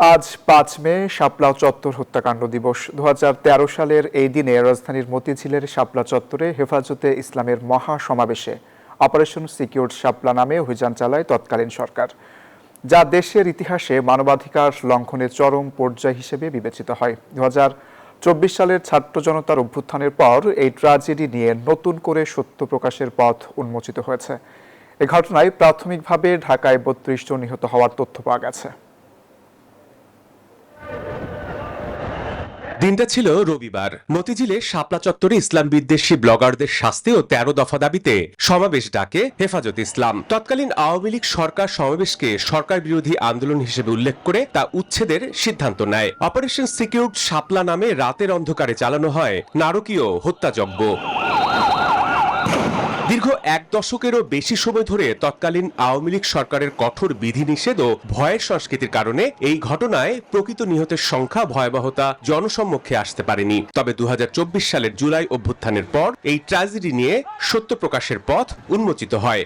আজ ৫ মে শাপলা চত্বর হত্যাকাণ্ড দিবস। ২০১৩ সালের এই দিনে রাজধানীর মতিঝিলের শাপলা চত্বরে হেফাজতে ইসলামের মহা সমাবেশে অপারেশন সিকিউর শাপলা নামে অভিযান চালায় তৎকালীন সরকার, যা দেশের ইতিহাসে মানবাধিকার লঙ্ঘনের চরম পর্যায় হিসেবে বিবেচিত হয়। ২০২৪ সালের ছাত্র জনতার অভ্যুত্থানের পর এই ট্র্যাজেডি নিয়ে নতুন করে সত্য প্রকাশের পথ উন্মোচিত হয়েছে। এ ঘটনায় প্রাথমিকভাবে ঢাকায় ৩২ জন নিহত হওয়ার তথ্য পাওয়া গেছে। দিনটা ছিল রবিবার। মতিঝিলে শাপলা চত্বরে ইসলাম বিদ্বেষী ব্লগারদের শাস্তি ও ১৩ দফা দাবিতে সমাবেশ ডাকে হেফাজত ইসলাম। তৎকালীন আওয়ামী লীগ সরকার সমাবেশকে সরকার বিরোধী আন্দোলন হিসেবে উল্লেখ করে তা উচ্ছেদের সিদ্ধান্ত নেয়। অপারেশন সিকিউরড শাপলা নামে রাতের অন্ধকারে চালানো হয় নারকীয় হত্যাযজ্ঞ। দীর্ঘ ১ দশকেরও বেশি সময় ধরে তৎকালীন আওয়ামী লীগ সরকারের কঠোর বিধিনিষেধ ও ভয়ের সংস্কৃতির কারণে এই ঘটনায় প্রকৃত নিহতের সংখ্যা ভয়াবহতা জনসম্মুখে আসতে পারেনি। তবে ২০২৪ সালের জুলাই অভ্যুত্থানের পর এই ট্র্যাজেডি নিয়ে সত্য প্রকাশের পথ উন্মোচিত হয়।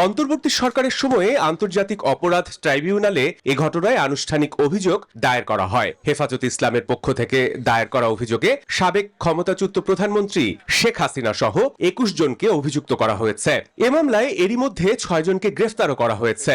অন্তর্বর্তী সরকারের সময়ে আন্তর্জাতিক অপরাধ ট্রাইব্যুনালে এ ঘটনায় আনুষ্ঠানিক অভিযোগ দায়ের করা হয়। হেফাজত ইসলামের পক্ষ থেকে দায়ের করা অভিযোগে সাবেক ক্ষমতাচ্যুত প্রধানমন্ত্রী শেখ হাসিনা সহ ২১ জনকে অভিযুক্ত করা হয়েছে। এ মামলায় এরই মধ্যে ৬ জনকে গ্রেফতারও করা হয়েছে।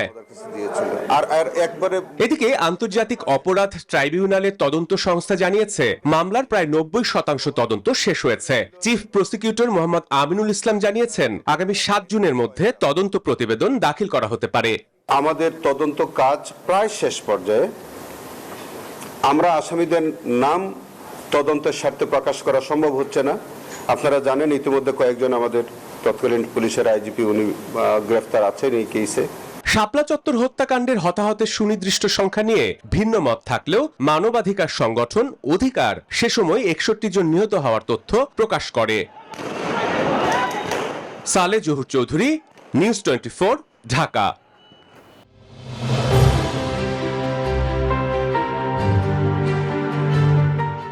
এদিকে আন্তর্জাতিক অপরাধ ট্রাইব্যুনালের তদন্ত সংস্থা জানিয়েছে মামলার প্রায় ৯০% তদন্ত শেষ হয়েছে। চিফ প্রসিকিউটর মোহাম্মদ আমিনুল ইসলাম জানিয়েছেন আগামী ৭ জুনের মধ্যে তদন্ত প্রতিবেদন দাখিল করা হতে পারে। আমাদের তদন্ত কাজ প্রায় শেষ পর্যায়ে। আমরা আসামিদের নাম তদন্তের স্বার্থে প্রকাশ করা সম্ভব হচ্ছে না। আপনারা জানেন ইতিমধ্যে কয়েকজন আমাদের তৎকালীন পুলিশের আইজিপি উনি গ্রেফতার আছেন এই কেসে। শাপলা চত্বর হত্যাকাণ্ডের হতাহতের সুনির্দিষ্ট সংখ্যা নিয়ে ভিন্ন মত থাকলেও মানবাধিকার সংগঠন অধিকার সে সময় ৬১ জন নিহত হওয়ার তথ্য প্রকাশ করে। সালে জহুর চৌধুরী, নিউজ 24, ঢাকা।